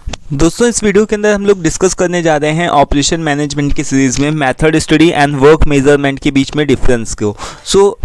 दोस्तों इस वीडियो के अंदर हम लोग डिस्कस करने जा रहे हैं ऑपरेशन मैनेजमेंट की सीरीज़ में method study and work measurement के बीच में डिफरेंस को।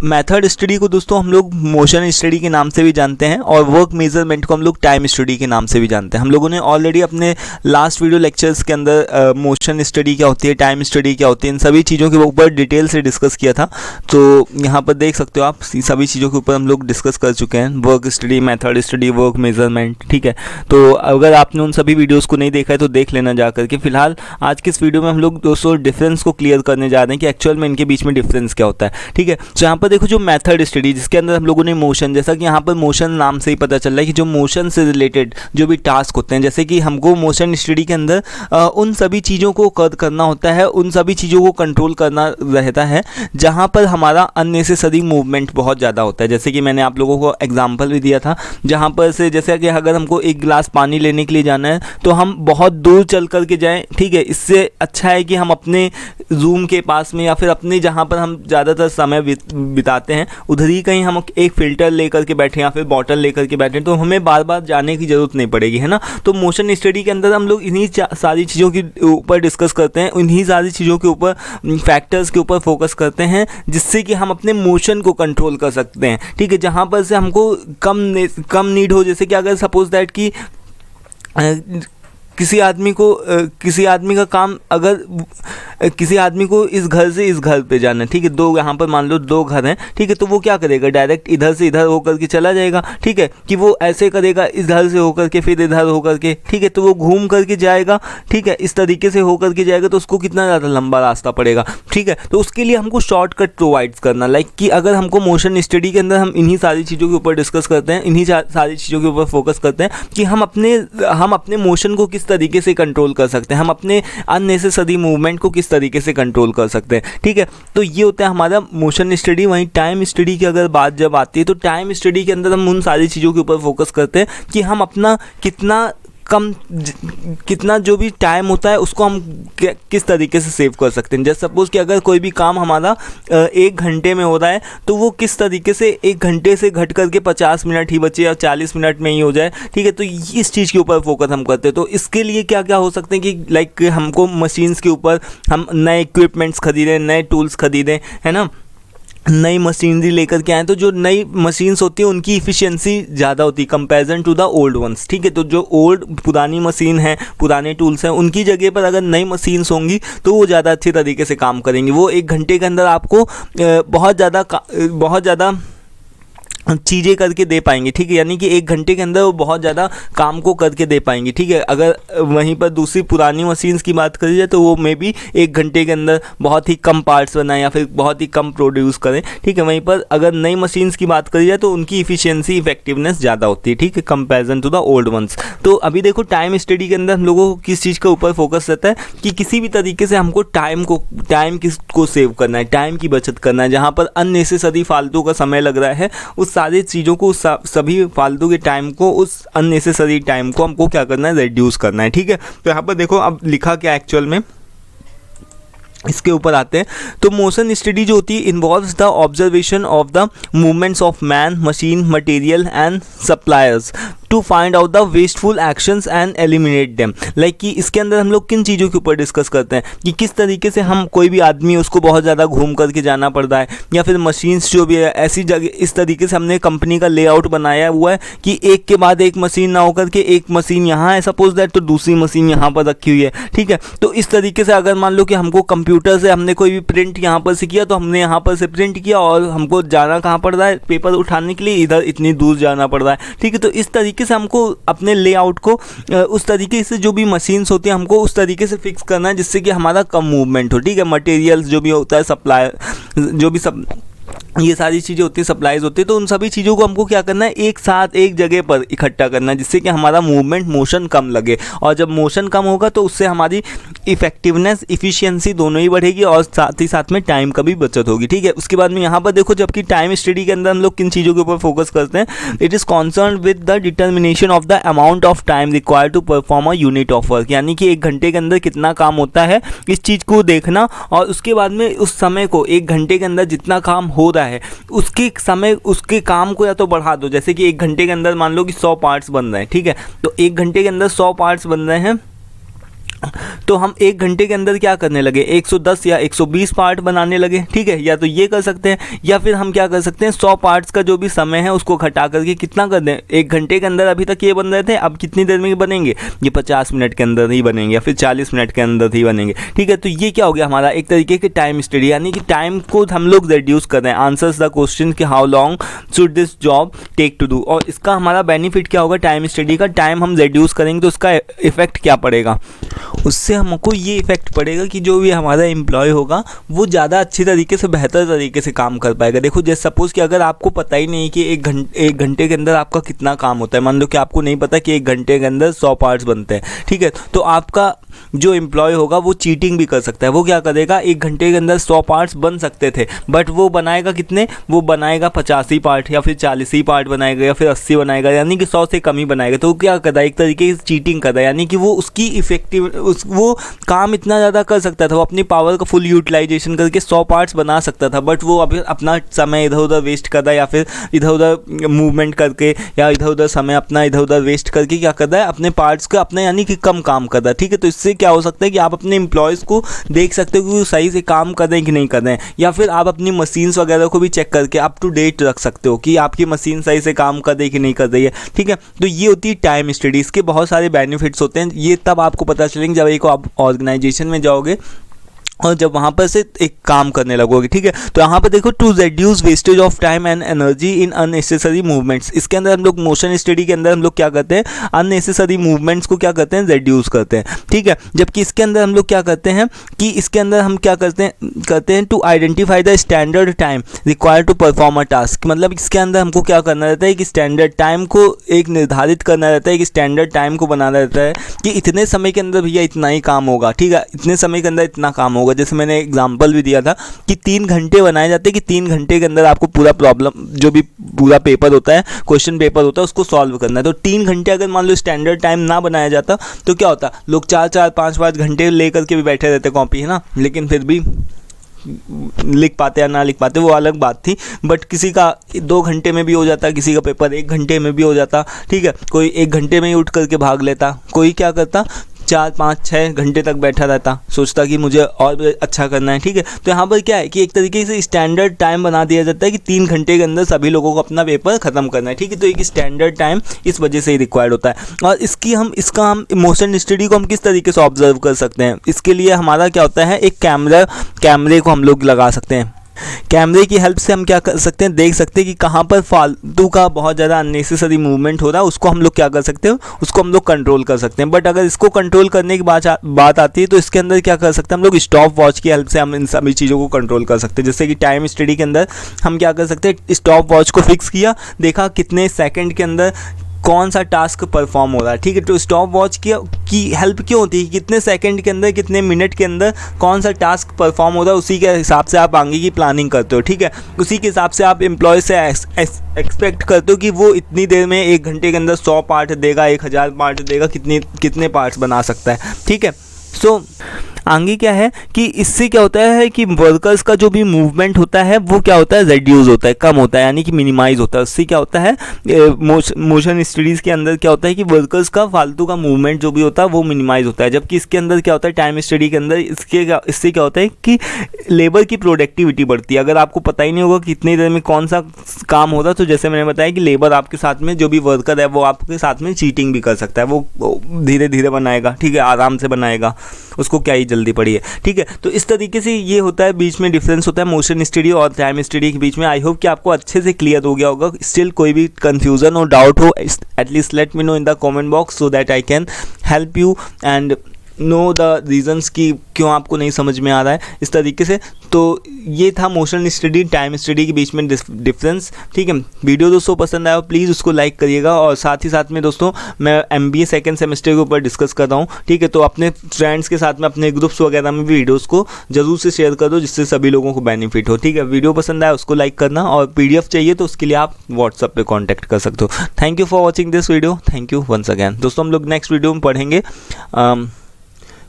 मेथड स्टडी को दोस्तों हम लोग मोशन स्टडी के नाम से भी जानते हैं और वर्क मेजरमेंट को हम लोग टाइम स्टडी के नाम से भी जानते हैं। हम लोगों ने ऑलरेडी अपने लास्ट वीडियो लेक्चर्स के अंदर मोशन स्टडी क्या होती है, टाइम स्टडी क्या होती है, इन सभी चीज़ों के ऊपर डिटेल से डिस्कस किया था। तो यहाँ पर देख सकते हो आप, सभी चीज़ों के ऊपर हम लोग डिस्कस कर चुके हैं, work study, method study, work measurement. ठीक है, तो अगर आपने उन सभी वीडियोस को नहीं देखा है तो देख लेना जा करके। फिलहाल आज के इस वीडियो में हम लोग दोस्तों डिफरेंस को क्लियर करने जा रहे हैं कि एक्चुअल में इनके बीच में डिफरेंस क्या होता है। ठीक है, तो यहाँ पर देखो जो मेथड स्टडी जिसके अंदर हम लोगों ने मोशन, जैसा कि यहाँ पर मोशन नाम से ही पता चल रहा है कि जो मोशन से रिलेटेड जो भी टास्क होते हैं, जैसे कि हमको मोशन स्टडी के अंदर उन सभी चीज़ों को करना होता है, उन सभी चीज़ों को कंट्रोल करना रहता है जहाँ पर हमारा अननेसेसरी मूवमेंट बहुत ज़्यादा होता है। जैसे कि मैंने आप लोगों को एग्जाम्पल भी दिया था, जहाँ पर से जैसे कि अगर हमको एक गिलास पानी लेने के लिए जाना है तो हम बहुत दूर चल कर के जाएं। ठीक है, इससे अच्छा है कि हम अपने रूम के पास में या फिर अपने जहाँ पर हम ज़्यादातर समय बिताते हैं उधर ही कहीं हम एक फ़िल्टर लेकर के बैठें या फिर बॉटल लेकर के बैठें, तो हमें बार बार जाने की ज़रूरत नहीं पड़ेगी, है ना। तो मोशन स्टडी के अंदर हम लोग इन्हीं सारी चीज़ों के ऊपर डिस्कस करते हैं, इन्हीं सारी चीज़ों के ऊपर, फैक्टर्स के ऊपर फोकस करते हैं, जिससे कि हम अपने मोशन को कंट्रोल कर सकते हैं। ठीक है, जहाँ पर से हमको कम नीड हो, जैसे कि अगर सपोज दैट कि किसी आदमी का काम, अगर किसी आदमी को इस घर से इस घर पे जाना है, ठीक है, दो यहाँ पर मान लो दो घर हैं, ठीक है, तो वो क्या करेगा, डायरेक्ट इधर से इधर होकर के चला जाएगा। ठीक है, कि वो ऐसे करेगा, इधर से होकर के फिर इधर होकर के, ठीक है, तो वो घूम करके जाएगा। ठीक है, इस तरीके से होकर के जाएगा तो उसको कितना ज़्यादा लंबा रास्ता पड़ेगा। ठीक है, तो उसके लिए हमको शॉर्टकट प्रोवाइड करना, लाइक कि अगर हमको मोशन स्टडी के अंदर हम इन्हीं सारी चीज़ों के ऊपर डिस्कस करते हैं, इन्हीं सारी चीज़ों के ऊपर फोकस करते हैं कि हम अपने मोशन को किस तरीके से कंट्रोल कर सकते हैं, हम अपने अननेसेसरी मूवमेंट को किस तरीके से कंट्रोल कर सकते हैं। ठीक है, तो ये होता है हमारा मोशन स्टडी। वहीं टाइम स्टडी की अगर बात जब आती है तो टाइम स्टडी के अंदर हम उन सारी चीज़ों के ऊपर फोकस करते हैं कि हम अपना कितना जो भी टाइम होता है उसको हम किस तरीके से सेव कर सकते हैं। जैसे सपोज़ कि अगर कोई भी काम हमारा 1 घंटे में हो रहा है तो वो किस तरीके से 1 घंटे से घट करके 50 मिनट ही बचे या 40 मिनट में ही हो जाए। ठीक है, तो इस चीज़ के ऊपर फोकस हम करते हैं। तो इसके लिए क्या क्या हो सकते हैं कि लाइक हमको मशीन्स के ऊपर हम नए इक्विपमेंट्स खरीदें, नए टूल्स खरीदें, है ना, नई मशीनरी लेकर के आए, तो जो नई मशीन्स होती है उनकी इफ़िशियंसी ज़्यादा होती है comparison to the old ones. ठीक है, तो जो पुरानी मशीन है, पुराने टूल्स हैं, उनकी जगह पर अगर नई मशीन्स होंगी तो वो ज़्यादा अच्छे तरीके से काम करेंगी। वो 1 घंटे के अंदर आपको बहुत ज़्यादा चीज़ें करके दे पाएंगी। ठीक है, यानी कि 1 घंटे के अंदर वो बहुत ज़्यादा काम को करके दे पाएंगी। ठीक है, अगर वहीं पर दूसरी पुरानी मशीन्स की बात करी जाए तो वो मे बी 1 घंटे के अंदर बहुत ही कम पार्ट्स बनाएं या फिर बहुत ही कम प्रोड्यूस करें। ठीक है, वहीं पर अगर नई मशीन्स की बात करी जाए तो उनकी इफ़िशियंसी, इफेक्टिवनेस ज़्यादा होती है। ठीक है, comparison to the old ones. तो अभी देखो टाइम स्टडी के अंदर हम लोगों को किस चीज़ के ऊपर फोकस रहता है कि किसी भी तरीके से हमको टाइम को सेव करना है, टाइम की बचत करना है। जहाँ पर अननेसेसरी फालतू का समय लग रहा है, उस सारी चीज़ों को, सभी फालतू के टाइम को, उस अननेसेसरी टाइम को हमको क्या करना है, रिड्यूस करना है। ठीक है, तो यहाँ पर देखो अब लिखा क्या एक्चुअल में, इसके ऊपर आते हैं। तो मोशन स्टडी जो होती है involves the observation of the movements of man, machine, material and suppliers to find out the wasteful actions and eliminate them. Like कि इसके अंदर हम लोग किन चीज़ों के ऊपर डिस्कस करते हैं कि किस तरीके से हम, कोई भी आदमी उसको बहुत ज़्यादा घूम करके जाना पड़ता है, या फिर मशीन्स जो भी है ऐसी जगह, इस तरीके से हमने कंपनी का लेआउट बनाया हुआ है कि एक के बाद एक मशीन ना होकर के एक मशीन यहाँ है सपोज दैट, तो दूसरी मशीन यहाँ पर रखी हुई है। ठीक है, तो इस तरीके से अगर मान लो कि हमको कंप्यूटर से हमने कोई भी प्रिंट यहाँ पर से किया तो हमने यहाँ पर से प्रिंट किया और हमको जाना कहाँ पड़ रहा है, पेपर उठाने के लिए इधर इतनी दूर जाना पड़ रहा है। ठीक है, तो इस तरीके से हमको अपने लेआउट को उस तरीके से, जो भी मशीन्स होती हैं हमको उस तरीके से फिक्स करना है जिससे कि हमारा कम मूवमेंट हो। ठीक है, मटेरियल्स जो भी होता है, सप्लाई जो भी सब ये सारी चीज़ें होती है, सप्लाईज होती है, तो उन सभी चीज़ों को हमको क्या करना है, एक साथ एक जगह पर इकट्ठा करना है जिससे कि हमारा मूवमेंट, मोशन कम लगे। और जब मोशन कम होगा तो उससे हमारी इफेक्टिवनेस, इफिशियंसी दोनों ही बढ़ेगी और साथ ही साथ में टाइम का भी बचत होगी। ठीक है, उसके बाद में यहाँ पर देखो, जबकि टाइम स्टडी के अंदर हम लोग किन चीज़ों के ऊपर फोकस करते हैं, it is concern with the determination of the amount of time required to perform a unit of work. यानी कि 1 घंटे के अंदर कितना काम होता है, इस चीज़ को देखना और उसके बाद में उस समय को 1 घंटे के अंदर जितना काम हो रहा रहा है उसके समय उसके काम को या तो बढ़ा दो। जैसे कि 1 घंटे के अंदर मान लो कि 100 पार्ट्स बन रहे हैं, ठीक है, तो 1 घंटे के अंदर 100 पार्ट्स बन रहे हैं, तो हम 1 घंटे के अंदर क्या करने लगे, 110 या 120 पार्ट बनाने लगे, ठीक है। या तो ये कर सकते हैं, या फिर हम क्या कर सकते हैं, 100 पार्ट्स का जो भी समय है उसको घटा करके कितना कर दें, 1 घंटे के अंदर अभी तक ये बन रहे थे, अब कितनी देर में बनेंगे, ये 50 मिनट के अंदर ही बनेंगे या फिर 40 मिनट के अंदर ही बनेंगे, ठीक है। तो ये क्या हो गया हमारा एक तरीके के टाइम स्टडी, यानी कि टाइम को हम लोग रिड्यूस कर रहे हैं। आंसर्स द क्वेश्चन कि how long should this job take to do, और इसका हमारा बेनिफिट क्या होगा, टाइम स्टडी का टाइम हम रिड्यूस करेंगे तो उसका इफेक्ट क्या पड़ेगा, उससे हमको ये इफेक्ट पड़ेगा कि जो भी हमारा एम्प्लॉय होगा वो ज़्यादा अच्छी तरीके से बेहतर तरीके से काम कर पाएगा। देखो जैसे सपोज़ कि अगर आपको पता ही नहीं कि एक घंटे के अंदर आपका कितना काम होता है, मान लो कि आपको नहीं पता कि 1 घंटे के अंदर 100 पार्ट्स बनते हैं, ठीक है, तो आपका जो एम्प्लॉय होगा वो चीटिंग भी कर सकता है। वो क्या करेगा, 1 घंटे के अंदर 100 पार्ट्स बन सकते थे बट वो बनाएगा कितने, वो बनाएगा 50 ही पार्ट या फिर 40 ही पार्ट बनाएगा या फिर 80 बनाएगा, यानी कि 100 से कम ही बनाएगा। तो वो क्या करता है, एक तरीके से चीटिंग कर रहा है, यानी कि वो उसकी इफेक्टिव वो काम इतना ज़्यादा कर सकता था, वो अपनी पावर का फुल यूटिलाइजेशन करके 100 पार्ट्स बना सकता था, बट वो अभी अपना समय इधर उधर वेस्ट कर रहा है या फिर इधर उधर मूवमेंट करके या इधर उधर समय अपना इधर उधर वेस्ट करके क्या कर रहा है, अपने पार्ट्स का अपने यानी कि कम काम कर रहा है, ठीक है। तो इससे क्या हो सकता है कि आप अपने एम्प्लॉयज़ को देख सकते हो कि वो सही से काम कर रहे हैं कि नहीं कर रहे हैं, या फिर आप अपनी मशीन्स वगैरह को भी चेक करके अप टू डेट रख सकते हो कि आपकी मशीन सही से काम कर रही है कि नहीं कर रही है, ठीक है। तो ये होती है टाइम स्टडी, इसके बहुत सारे बेनिफिट्स होते हैं, ये तब आपको पता चलेंगे जब एक आप ऑर्गेनाइजेशन में जाओगे और जब वहाँ पर से एक काम करने लगोगे, ठीक है। तो यहाँ पर देखो, to reduce wastage of time and energy in unnecessary movements, इसके अंदर हम लोग मोशन स्टडी के अंदर हम लोग क्या करते हैं, अननेसेसरी मूवमेंट्स को क्या करते हैं, रिड्यूस करते हैं, ठीक है। जबकि इसके अंदर हम लोग क्या करते हैं कि इसके अंदर हम क्या करते हैं to identify the standard time required to perform a task, मतलब इसके अंदर हमको क्या करना रहता है कि स्टैंडर्ड टाइम को एक निर्धारित करना रहता है, कि स्टैंडर्ड टाइम को बनाना रहता है कि इतने समय के अंदर भैया इतना ही काम होगा, ठीक है, इतने समय के अंदर इतना काम होगा। जैसे मैंने एग्जांपल भी दिया था कि 3 घंटे बनाए जाते हैं, कि 3 घंटे के अंदर आपको पूरा प्रॉब्लम जो भी पूरा पेपर होता है, क्वेश्चन पेपर होता है, उसको सॉल्व करना है। तो 3 घंटे अगर मान लो स्टैंडर्ड टाइम ना बनाया जाता तो क्या होता, लोग 4-4, 5-5 घंटे लेकर के भी बैठे रहते कॉपी, है ना, लेकिन फिर भी लिख पाते या ना लिख पाते वो अलग बात थी, बट किसी का 2 घंटे में भी हो जाता, किसी का पेपर 1 घंटे में भी हो जाता, ठीक है। कोई 1 घंटे में ही उठ करके भाग लेता, कोई क्या करता 4-5-6 घंटे तक बैठा रहता, सोचता कि मुझे और अच्छा करना है, ठीक है। तो यहाँ पर क्या है कि एक तरीके से स्टैंडर्ड टाइम बना दिया जाता है कि 3 घंटे के अंदर सभी लोगों को अपना पेपर ख़त्म करना है, ठीक है। तो एक स्टैंडर्ड टाइम इस वजह से ही रिक्वायर्ड होता है। और इसका हम मोशन स्टडी को हम किस तरीके से ऑब्जर्व कर सकते हैं, इसके लिए हमारा क्या होता है, एक कैमरे को हम लोग लगा सकते हैं। कैमरे की हेल्प से हम क्या कर सकते हैं, देख सकते हैं कि कहाँ पर फालतू का बहुत ज़्यादा अननेसेसरी मूवमेंट हो रहा है, उसको हम लोग क्या कर सकते हैं, उसको हम लोग कंट्रोल कर सकते हैं। बट अगर इसको कंट्रोल करने की बात आती है तो इसके अंदर क्या कर सकते हैं हम लोग, स्टॉप वॉच की हेल्प से हम इन सभी चीज़ों को कंट्रोल कर सकते हैं। जैसे कि टाइम स्टडी के अंदर हम क्या कर सकते हैं, स्टॉप वॉच को फिक्स किया, देखा कितने सेकंड के अंदर कौन सा टास्क परफॉर्म हो रहा है, ठीक है। तो स्टॉप वॉच की हेल्प क्यों होती है, कितने सेकंड के अंदर कितने मिनट के अंदर कौन सा टास्क परफॉर्म हो रहा है, उसी के हिसाब से आप आगे की प्लानिंग करते हो, ठीक है। उसी के हिसाब से आप एम्प्लॉय से एक्सपेक्ट करते हो कि वो इतनी देर में 1 घंटे के अंदर 100 पार्ट देगा, 1000 पार्ट देगा, कितने पार्ट्स बना सकता है, ठीक है। सो आगे क्या है कि इससे क्या होता है कि वर्कर्स का जो भी मूवमेंट होता है वो क्या होता है, रिड्यूस होता है, कम होता है, यानी कि मिनिमाइज होता है। उससे क्या होता है, मोशन स्टडीज़ के अंदर क्या होता है कि वर्कर्स का फालतू का मूवमेंट जो भी होता है वो मिनिमाइज होता है। जबकि इसके अंदर क्या होता है, टाइम स्टडी के अंदर इससे क्या होता है कि लेबर की प्रोडक्टिविटी बढ़ती है। अगर आपको पता ही नहीं होगा कि कितनी देर में कौन सा काम होता, तो जैसे मैंने बताया कि लेबर आपके साथ में जो भी वर्कर है वो आपके साथ में चीटिंग भी कर सकता है, वो धीरे धीरे बनाएगा, ठीक है, आराम से बनाएगा, उसको क्या ही जल्दी पड़ी है, ठीक है। तो इस तरीके से ये होता है, बीच में डिफरेंस होता है मोशन स्टडी और टाइम स्टडी के बीच में। आई होप कि आपको अच्छे से क्लियर हो गया होगा। स्टिल कोई भी कंफ्यूजन और डाउट हो, at least let me know in the comment box so that I can help you and know the reasons कि क्यों आपको नहीं समझ में आ रहा है इस तरीके से। तो ये था मोशन स्टडी टाइम स्टडी के बीच में डिफरेंस, ठीक है। वीडियो दोस्तों पसंद आया प्लीज़ उसको लाइक करिएगा, और साथ ही साथ में दोस्तों मैं MBA सेकंड सेमेस्टर के ऊपर डिस्कस कर रहा हूँ, ठीक है। तो अपने फ्रेंड्स के साथ में अपने ग्रुप्स वगैरह में भी वीडियोज़ को जरूर से शेयर कर दो, जिससे सभी लोगों को बेनिफिट हो, ठीक है। वीडियो पसंद आया उसको लाइक करना, और PDF चाहिए तो उसके लिए आप व्हाट्सएप पे कॉन्टैक्ट कर सकते हो। Thank you for watching this video, thank you once again. दोस्तों हम लोग नेक्स्ट वीडियो में पढ़ेंगे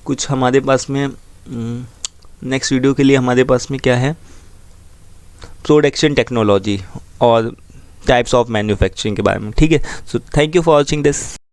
कुछ हमारे पास में नेक्स्ट वीडियो के लिए हमारे पास में क्या है, प्रोडक्शन टेक्नोलॉजी और टाइप्स ऑफ मैन्युफैक्चरिंग के बारे में। ठीक है, so thank you for watching this.